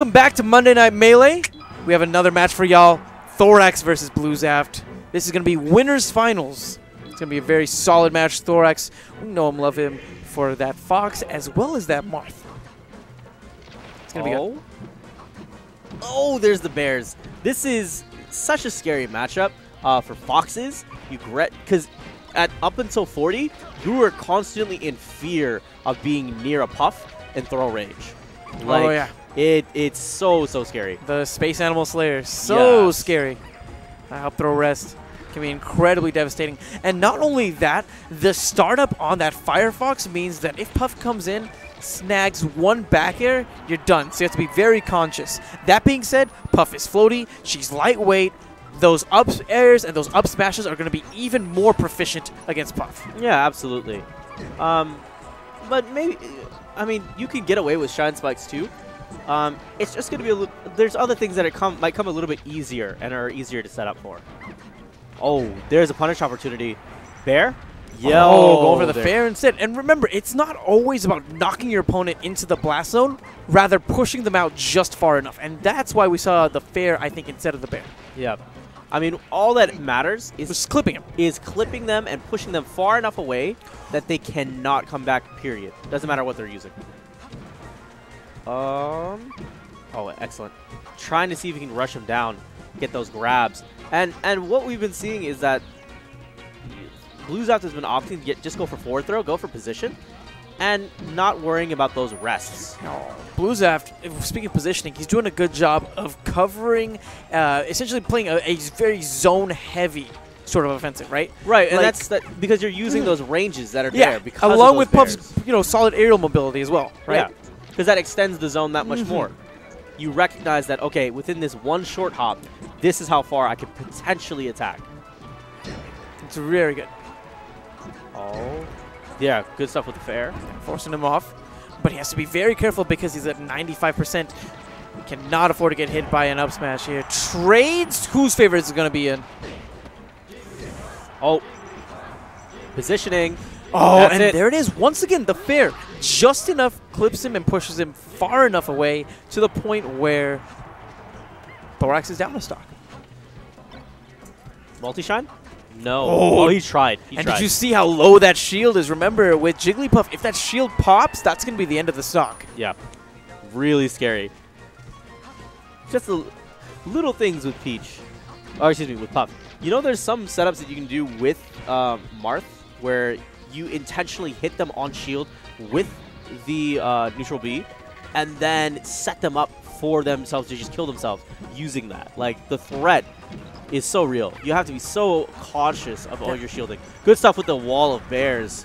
Welcome back to Monday Night Melee. We have another match for y'all. Thoraxe versus bluezaft. This is going to be winners finals. It's going to be a very solid match. Thoraxe, we know him, love him for that Fox as well as that Marth. It's going to be good. Oh, there's the bears. This is such a scary matchup for Foxes. Because up until 40, you were constantly in fear of being near a Puff and throw range. Like, oh, yeah. It's so scary. The Space Animal Slayer, so Yes. scary. Up throw rest can be incredibly devastating. And not only that, the startup on that Firefox means that if Puff comes in, snags one back air, you're done. So you have to be very conscious. That being said, Puff is floaty, she's lightweight. Those up airs and those up smashes are going to be even more proficient against Puff. Yeah, absolutely. But maybe, I mean, you can get away with Shine Spikes too. It's just going to be a little, there's other things that might come a little bit easier and are easier to set up for. Oh, there's a punish opportunity. Bear? Yeah, go over the fair instead. And remember, it's not always about knocking your opponent into the blast zone, rather pushing them out just far enough. And that's why we saw the fair, I think, instead of the bear. Yeah. I mean, all that matters is just clipping them. Is clipping them and pushing them far enough away that they cannot come back, period. Doesn't matter what they're using. Oh, excellent. Trying to see if we can rush him down, get those grabs. And what we've been seeing is that bluezaft has been opting to just go for forward throw, go for position, and not worrying about those rests. No. bluezaft, speaking of positioning, he's doing a good job of covering, essentially playing a very zone-heavy sort of offensive, right? Right, and that's because you're using those ranges that are there. Because along with bears. Puff's, solid aerial mobility as well, right? Yeah, because that extends the zone that much more. You recognize that, okay, within this one short hop, this is how far I can potentially attack. It's very good. Oh, yeah, good stuff with the fair. Forcing him off. But he has to be very careful because he's at 95%. He cannot afford to get hit by an up smash here. Trades, whose favorite is going to be in? Oh, positioning. Oh, and there it is. Once again, the fair just enough clips him and pushes him far enough away to the point where Thoraxe is down a stock. Multi-shine? No. Oh, he tried. Did you see how low that shield is? Remember, with Jigglypuff, if that shield pops, that's going to be the end of the stock. Yeah. Really scary. Just the little things with Peach. Or, excuse me, with Puff. You know, there's some setups that you can do with Marth where you intentionally hit them on shield with the neutral B and then set them up for themselves to just kill themselves using that. Like, the threat is so real. You have to be so cautious of all your shielding. Good stuff with the wall of bears.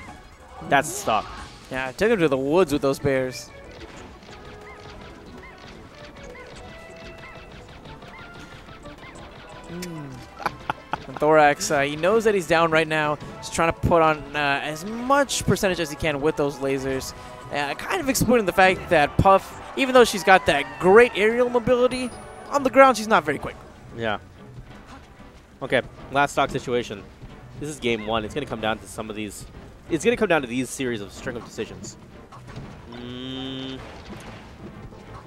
That's stuck. Yeah, took him to the woods with those bears. And Thoraxe, he knows that he's down right now. He's trying to put on as much percentage as he can with those lasers. Kind of exploiting the fact that Puff, even though she's got that great aerial mobility, on the ground she's not very quick. Yeah. Okay, last stock situation. This is game one. It's going to come down to some of these. It's going to come down to these series of string of decisions.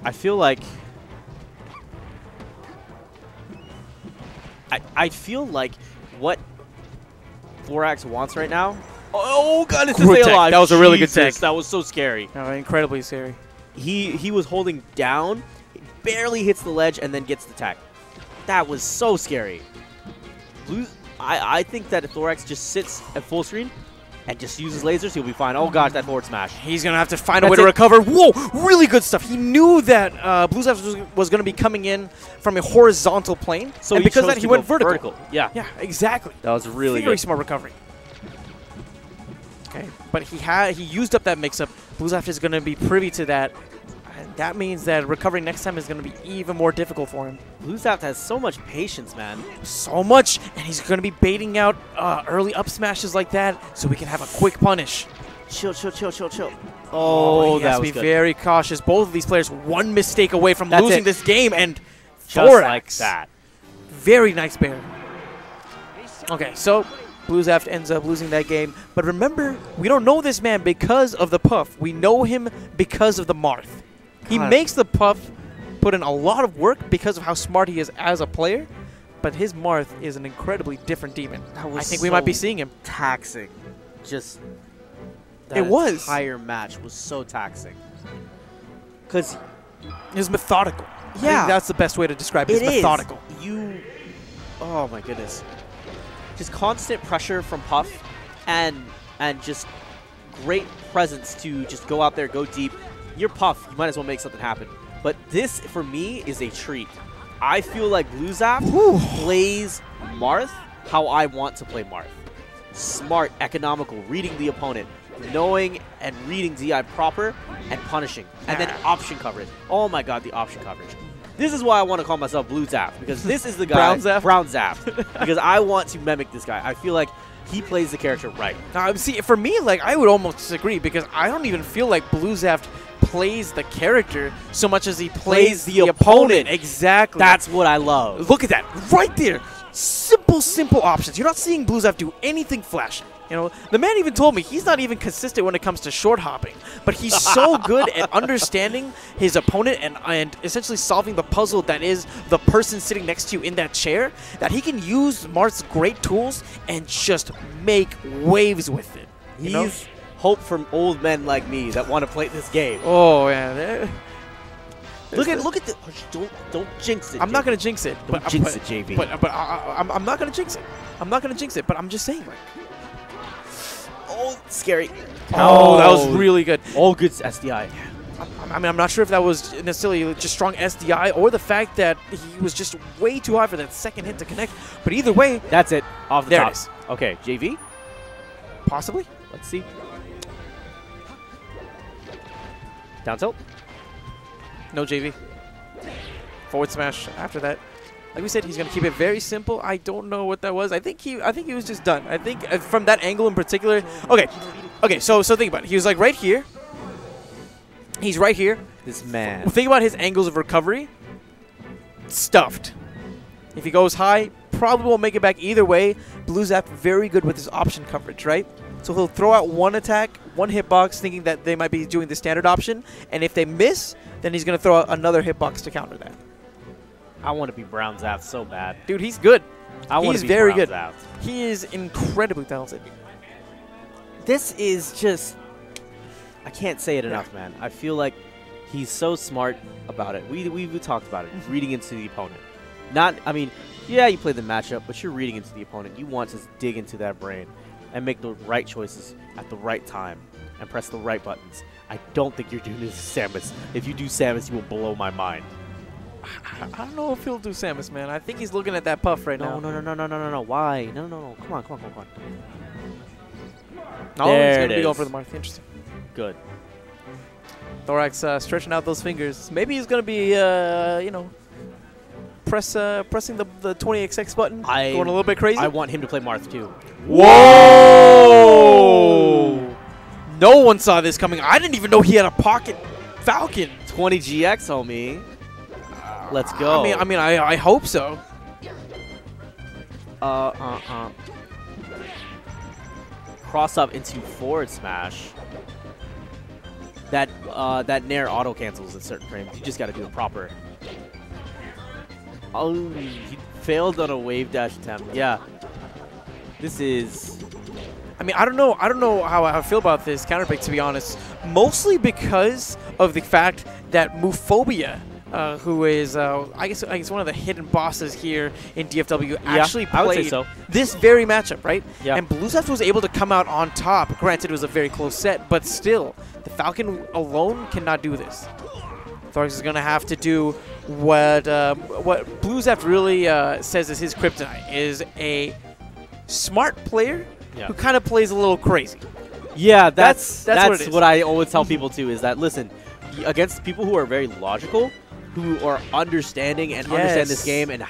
I feel like. I feel like what Thoraxe wants right now. Oh god, it's to stay alive. That was a really good tech. That was so scary. Oh, incredibly scary. He was holding down, barely hits the ledge, and then gets the tech. That was so scary. I think that if Thoraxe just sits at full screen and just uses lasers, he'll be fine. Oh gosh, that forward smash. He's going to have to find a way to recover. Whoa, really good stuff. He knew that bluezaft was going to be coming in from a horizontal plane. So and because of that, he went vertical. Yeah. Yeah, exactly. That was really very good. smart recovery. Okay, but he used up that mix-up. Bluezaft is going to be privy to that. And that means that recovering next time is going to be even more difficult for him. Bluezaft has so much patience, man. So much, and he's going to be baiting out early up smashes like that so we can have a quick punish. Chill, chill, chill, chill, chill. Oh, he has to be very cautious. Both of these players one mistake away from losing this game, and Thoraxe. Like that. Very nice bear. Okay, so bluezaft ends up losing that game. But remember, we don't know this man because of the Puff. We know him because of the Marth. He makes the Puff put in a lot of work because of how smart he is as a player, but his Marth is an incredibly different demon. I think we might be seeing him. Taxing. Just that entire match was so taxing. Because it was methodical. Yeah. I think that's the best way to describe it. It's methodical. Oh my goodness. Just constant pressure from Puff and just great presence to just go out there, go deep. You're Puff. You might as well make something happen. But this, for me, is a treat. I feel like bluezaft plays Marth how I want to play Marth. Smart, economical, reading the opponent, knowing and reading DI proper, and punishing. And then option coverage. Oh my god, the option coverage. This is why I want to call myself bluezaft, because this is the guy. Brownzaft. Because I want to mimic this guy. I feel like he plays the character right. See, for me, like, I would almost disagree, because I don't even feel like bluezaft plays the character so much as he plays the opponent. Exactly. That's what I love. Look at that. Right there. Simple options. You're not seeing bluezaft do anything flashy. You know, the man even told me he's not even consistent when it comes to short hopping, but he's so good at understanding his opponent and essentially solving the puzzle that is the person sitting next to you in that chair, that he can use Marth's great tools and just make waves with it. He's hope from old men like me that want to play this game. Oh yeah. Look at the. Don't jinx it. I'm not gonna jinx it. Don't jinx it, JV. But I'm not gonna jinx it. I'm not gonna jinx it. But I'm just saying, like. Oh, scary. Oh, that was really good. All good SDI. I mean, I'm not sure if that was necessarily just strong SDI or the fact that he was just way too high for that second hit to connect. But either way, that's it. Off the there top. It is. Okay, JV. Possibly. Let's see. Down tilt. No JV. Forward smash after that. Like we said, he's going to keep it very simple. I don't know what that was. I think he was just done. I think from that angle in particular. Okay. So think about it. He was like right here. He's right here. This man. Well, think about his angles of recovery. Stuffed. If he goes high, probably won't make it back either way. bluezaft very good with his option coverage, right? So he'll throw out one attack, one hitbox, thinking that they might be doing the standard option. And if they miss, then he's going to throw out another hitbox to counter that. I want to be Brownzaft so bad. Dude, he's good. He's very good. He is incredibly talented. This is just... I can't say it enough, man. I feel like he's so smart about it. We talked about it. Reading into the opponent. I mean, yeah, you play the matchup, but you're reading into the opponent. You want to dig into that brain and make the right choices at the right time and press the right buttons. I don't think you're doing this Samus. If you do Samus, you will blow my mind. I don't know if he'll do Samus, man. I think he's looking at that Puff right now. No. Why? No. Come on. No, he's going to be going for the Marth. Interesting. Good. Thoraxe stretching out those fingers. Maybe he's going to be, pressing the 20XX button, going a little bit crazy. I want him to play Marth too. Whoa! No one saw this coming. I didn't even know he had a pocket Falcon. 20 GX, homie. Let's go. I mean, I hope so. Cross up into forward smash. That Nair auto cancels in certain frames. You just got to do it proper. Oh, he failed on a wave dash attempt. Yeah. This is... I mean, I don't know how I feel about this counter pick, to be honest. Mostly because of the fact that Muphobia, who is, I guess one of the hidden bosses here in DFW, actually played this very matchup, right? Yeah. And bluezaft was able to come out on top. Granted, it was a very close set, but still, the Falcon alone cannot do this. Thoraxe is going to have to do what bluezaft really says is his kryptonite, is a smart player who kind of plays a little crazy. Yeah, that's what I always tell people too, is that, listen, against people who are very logical, who are understanding and understand this game and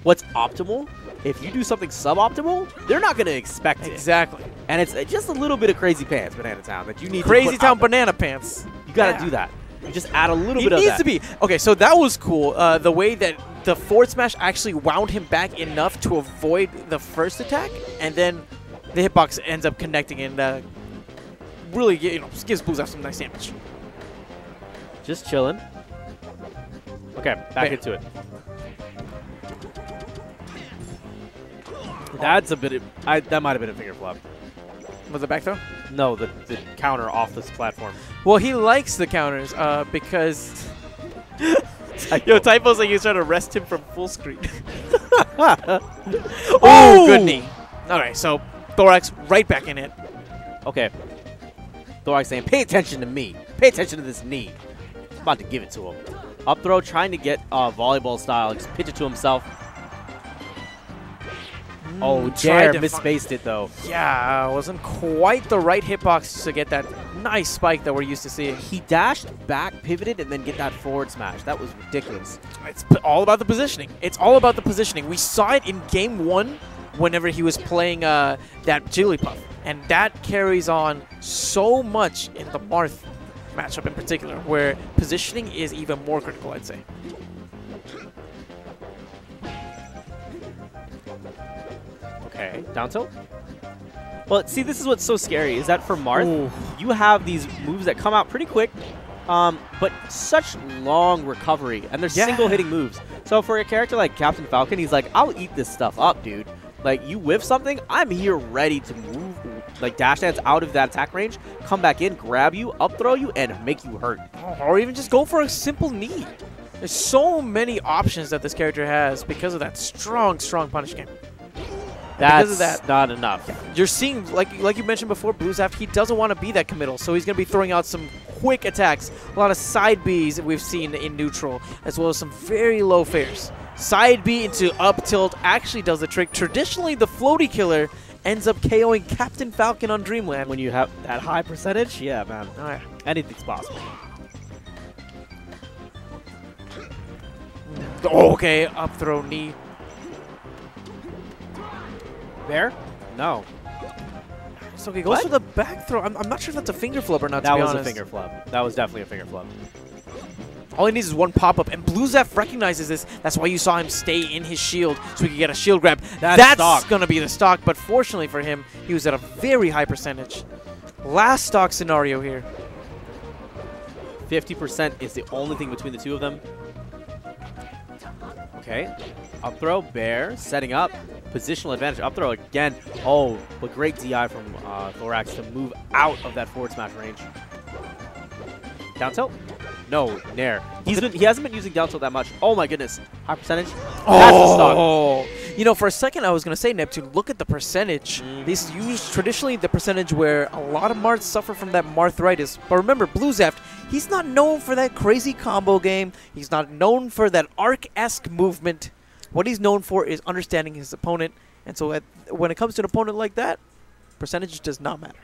what's optimal, if you do something suboptimal, they're not going to expect it. Exactly. And it's just a little bit of crazy pants, Banana Town, that you need Crazy to Town Banana Pants. You got to do that. You just add a little bit of that. It needs to be. Okay, so that was cool. The way that the forward smash actually wound him back enough to avoid the first attack, and then the hitbox ends up connecting and really gives bluezaft some nice damage. Just chilling. Okay, back into it. That's a bit of, that might have been a finger flop. Was it back throw? No, the counter off this platform. Well, he likes the counters because... Yo, Typo's like he's trying to arrest him from full screen. Oh, good knee. All right, so Thoraxe right back in it. Okay. Thoraxe saying, pay attention to me. Pay attention to this knee. I'm about to give it to him. Up throw, trying to get volleyball style. Just pitch it to himself. Oh, Dare misspaced it, though. Yeah, wasn't quite the right hitbox to get that nice spike that we're used to seeing. He dashed back, pivoted, and then get that forward smash. That was ridiculous. It's all about the positioning. It's all about the positioning. We saw it in Game 1 whenever he was playing that Jigglypuff. And that carries on so much in the Marth matchup in particular, where positioning is even more critical, I'd say. Okay, down tilt. Well, see, this is what's so scary, is that for Marth, you have these moves that come out pretty quick, but such long recovery, and they're single-hitting moves. So for a character like Captain Falcon, he's like, I'll eat this stuff up, dude. Like, you whiff something, I'm here ready to move, like, dash dance out of that attack range, come back in, grab you, up throw you, and make you hurt. Or even just go for a simple knee. There's so many options that this character has because of that strong, strong punish game. That's not enough. You're seeing, like you mentioned before, bluezaft, he doesn't want to be that committal, so he's going to be throwing out some quick attacks, a lot of side Bs that we've seen in neutral, as well as some very low fares. Side B into up tilt actually does the trick. Traditionally, the floaty killer ends up KOing Captain Falcon on Dreamland. When you have that high percentage, yeah, man. All right. Anything's possible. Oh, okay, up throw knee. There? No. So he goes for the back throw. I'm not sure if that's a finger flip or not, to be honest. That was a finger flip. That was definitely a finger flip. All he needs is one pop-up, and bluezaft recognizes this. That's why you saw him stay in his shield, so he could get a shield grab. That's going to be the stock, but fortunately for him, he was at a very high percentage. Last stock scenario here. 50% is the only thing between the two of them. Okay. Up throw, Bear, setting up. Positional advantage. Up throw again. Oh, but great DI from Thoraxe to move out of that forward smash range. Down tilt? No, Nair. He hasn't been using down tilt that much. Oh my goodness. High percentage. Oh! You know, for a second I was going to say, Neptune, look at the percentage. This is traditionally the percentage where a lot of Marths suffer from that Marthritis. But remember, bluezaft, he's not known for that crazy combo game. He's not known for that arc-esque movement. What he's known for is understanding his opponent. And so when it comes to an opponent like that, percentage does not matter.